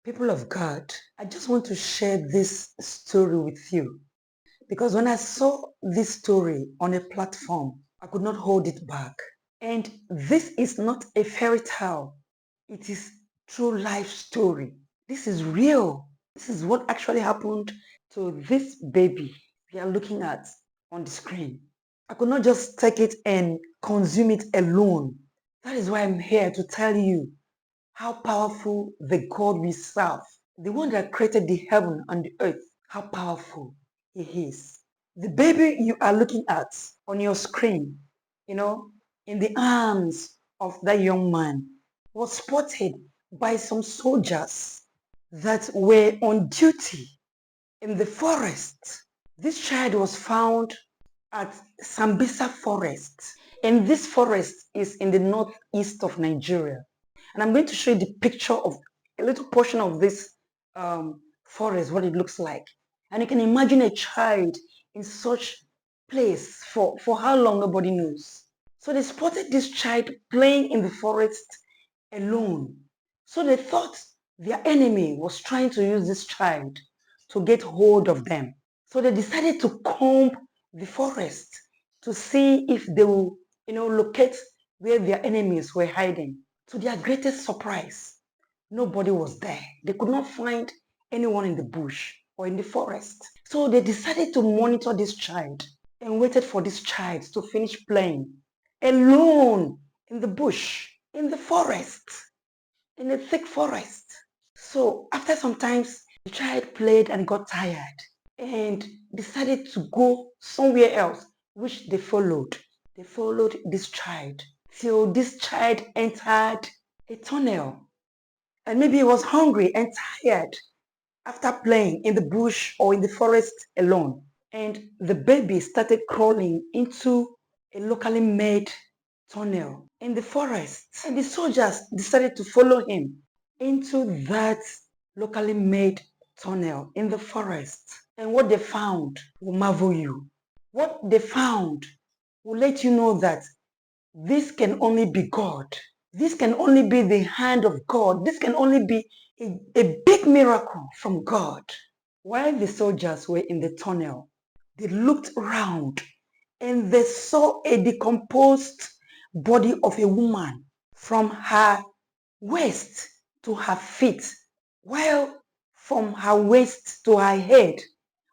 People of God, I just want to share this story with you because when I saw this story on a platform, I could not hold it back. And this is not a fairy tale. It is true life story. This is real. This is what actually happened to this baby we are looking at on the screen. I could not just take it and consume it alone. That is why I'm here to tell you how powerful the God we serve, the one that created the heaven and the earth, how powerful he is. The baby you are looking at on your screen, in the arms of that young man, was spotted by some soldiers that were on duty in the forest. This child was found at Sambisa Forest, and this forest is in the northeast of Nigeria. And I'm going to show you the picture of a little portion of this forest, what it looks like. And you can imagine a child in such place for how long, nobody knows. So they spotted this child playing in the forest alone. So they thought their enemy was trying to use this child to get hold of them. So they decided to comb the forest to see if they will, locate where their enemies were hiding. To their greatest surprise, nobody was there. They could not find anyone in the bush or in the forest. So they decided to monitor this child and waited for this child to finish playing alone in the bush, in the forest, in a thick forest. So after some times, the child played and got tired and decided to go somewhere else, which they followed. They followed this child till this child entered a tunnel. And maybe he was hungry and tired after playing in the bush or in the forest alone. And the baby started crawling into a locally made tunnel in the forest. And the soldiers decided to follow him into that locally made tunnel in the forest. And what they found will marvel you. What they found will let you know that this can only be God. This can only be the hand of God. This can only be a big miracle from God. While the soldiers were in the tunnel, they looked around and they saw a decomposed body of a woman from her waist to her feet, while from her waist to her head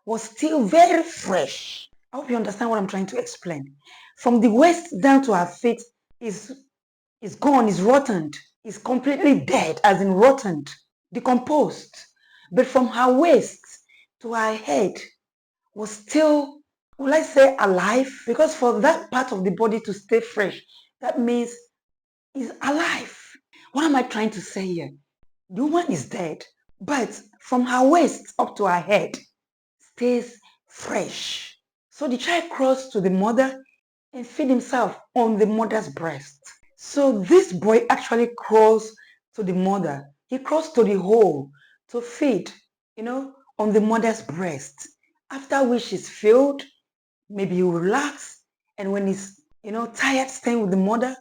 was still very fresh. I hope you understand what I'm trying to explain. From the waist down to her feet is gone, is rotten, is completely dead, as in rotten, decomposed. But from her waist to her head was still, will I say, alive? Because for that part of the body to stay fresh, that means is alive. What am I trying to say here? The woman is dead, but from her waist up to her head stays fresh. So the child crawls to the mother and feed himself on the mother's breast. So this boy actually crawls to the mother. He crawls to the hole to feed, on the mother's breast. After which he's filled, maybe he will relax. And when he's, tired staying with the mother,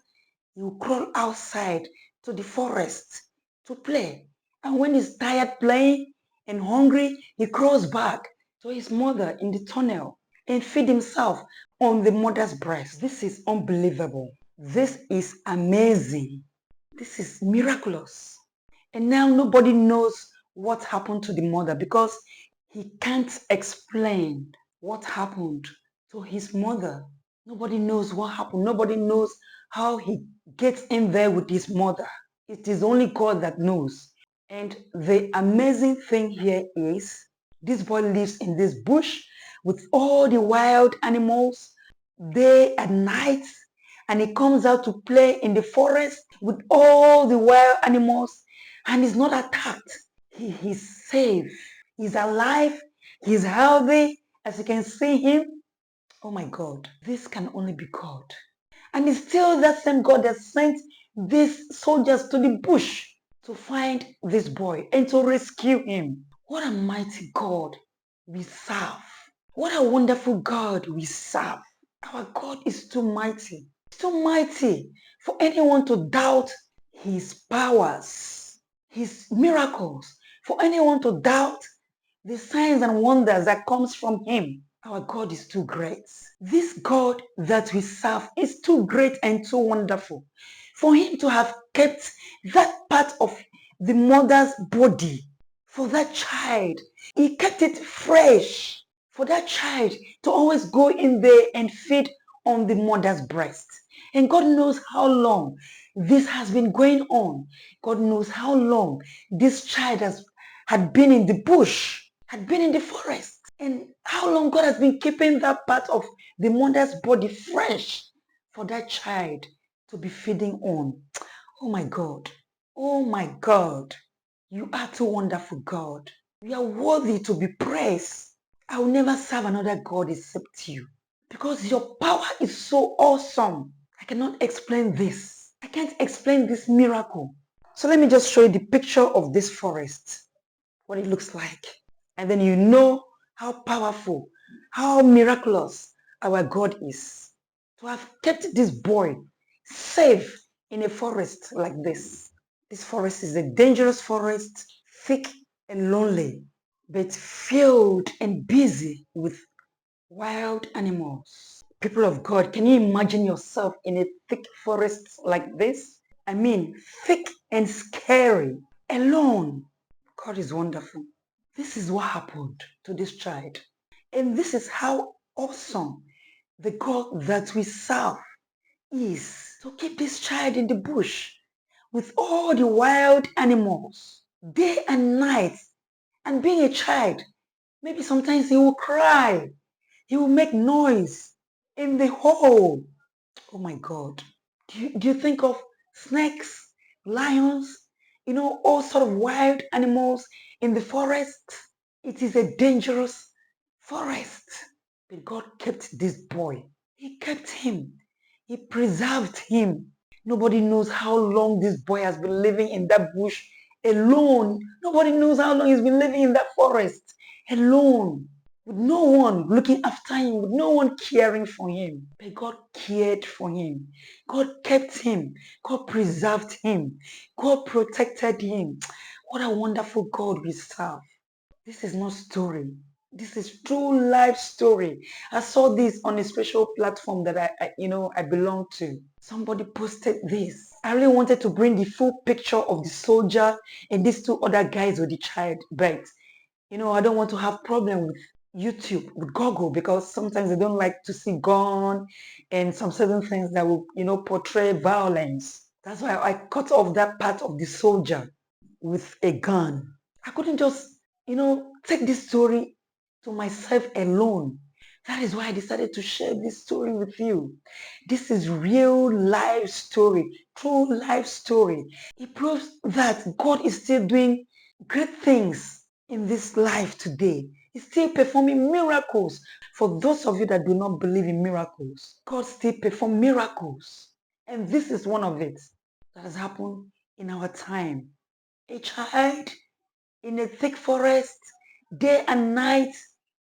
he will crawl outside to the forest to play. And when he's tired playing and hungry, he crawls back to his mother in the tunnel and feed himself on the mother's breast. This is unbelievable. This is amazing. This is miraculous. And now nobody knows what happened to the mother because he can't explain what happened to his mother. Nobody knows what happened. Nobody knows how he gets in there with his mother. It is only God that knows. And the amazing thing here is this boy lives in this bush with all the wild animals day and night, and he comes out to play in the forest with all the wild animals and is not attacked. He's safe. He's alive. He's healthy. As you can see him. Oh my God, this can only be God. And it's still that same God that sent these soldiers to the bush to find this boy and to rescue him. What a mighty God we serve. What a wonderful God we serve. Our God is too mighty. Too mighty for anyone to doubt his powers, his miracles, For anyone to doubt the signs and wonders that comes from him, our God is too great. This God that we serve is too great and too wonderful. For him to have kept that part of the mother's body for that child, he kept it fresh for that child to always go in there and feed on the mother's breast. And God knows how long this has been going on. God knows how long this child had been in the bush, had been in the forest, and how long God has been keeping that part of the mother's body fresh for that child to be feeding on. Oh my God. Oh my God. You are too wonderful, God. You are worthy to be praised. I will never serve another God except you, because your power is so awesome. I cannot explain this. I can't explain this miracle. So let me just show you the picture of this forest, what it looks like. And then you know how powerful, how miraculous our God is. To have kept this boy safe in a forest like this. This forest is a dangerous forest, thick and lonely, but filled and busy with wild animals. People of God, can you imagine yourself in a thick forest like this? I mean, thick and scary, alone. God is wonderful. This is what happened to this child. And this is how awesome the God that we serve is. To keep this child in the bush with all the wild animals, day and night. And being a child, maybe sometimes he will cry. He will make noise in the hole. Oh my God. Do you think of snakes, lions, all sort of wild animals in the forest? It is a dangerous forest. But God kept this boy. He kept him. He preserved him. Nobody knows how long this boy has been living in that bush alone. Nobody knows how long he's been living in that forest alone, with no one looking after him, with no one caring for him. But God cared for him. God kept him. God preserved him. God protected him. What a wonderful God we serve. This is not story. This is true life story. I saw this on a special platform that I belong to. Somebody posted this. I really wanted to bring the full picture of the soldier and these two other guys with the child, but I don't want to have problem with YouTube, with Google, because sometimes they don't like to see gun and some certain things that will, portray violence. That's why I cut off that part of the soldier with a gun. I couldn't just, take this story to myself alone. That is why I decided to share this story with you. This is real life story, true life story. It proves that God is still doing great things in this life today. He's still performing miracles. For those of you that do not believe in miracles, God still performs miracles. And this is one of it that has happened in our time. A child in a thick forest, day and night,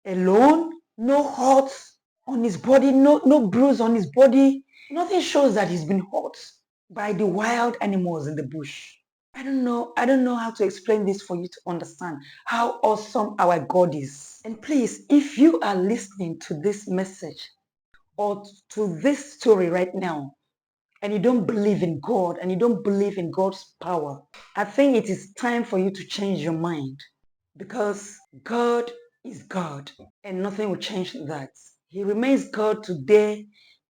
alone, no hurts on his body, no bruise on his body. Nothing shows that he's been hurt by the wild animals in the bush. I don't know how to explain this for you to understand how awesome our God is. And please, if you are listening to this message or to this story right now, and you don't believe in God and you don't believe in God's power, I think it is time for you to change your mind, because God is God and nothing will change that. He remains God today,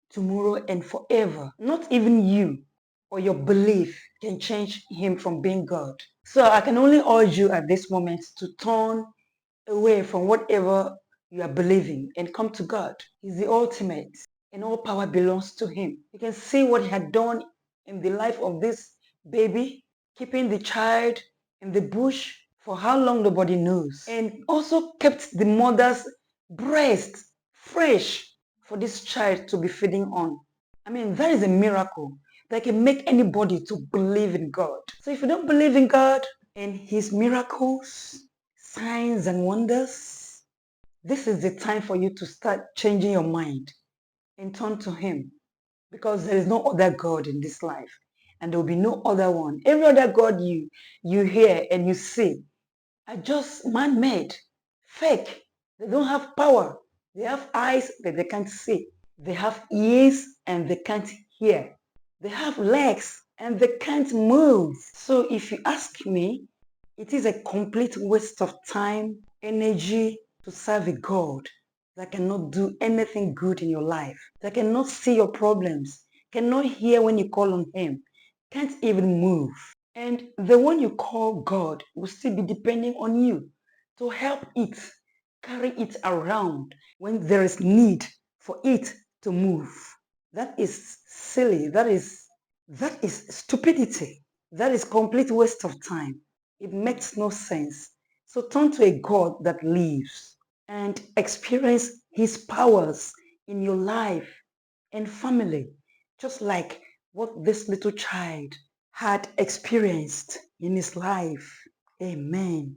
tomorrow, and forever. Not even you or your belief can change him from being God. So I can only urge you at this moment to turn away from whatever you are believing and come to God. He's the ultimate, and all power belongs to him. You can see what he had done in the life of this baby, keeping the child in the bush for how long nobody knows, and also kept the mother's breast fresh for this child to be feeding on. I mean, that is a miracle that can make anybody to believe in God. So if you don't believe in God and his miracles, signs and wonders, this is the time for you to start changing your mind and turn to him, because there is no other God in this life, and there will be no other one. Every other God you hear and you see are just man-made, fake. They don't have power. They have eyes, but they can't see. They have ears, and they can't hear. They have legs, and they can't move. So if you ask me, it is a complete waste of time, energy to serve a God that cannot do anything good in your life, that cannot see your problems, cannot hear when you call on him, can't even move. And the one you call God will still be depending on you to help it, carry it around when there is need for it to move. That is silly. That is stupidity. That is complete waste of time. It makes no sense. So turn to a God that lives and experience his powers in your life and family, just like what this little child had experienced in his life. Amen.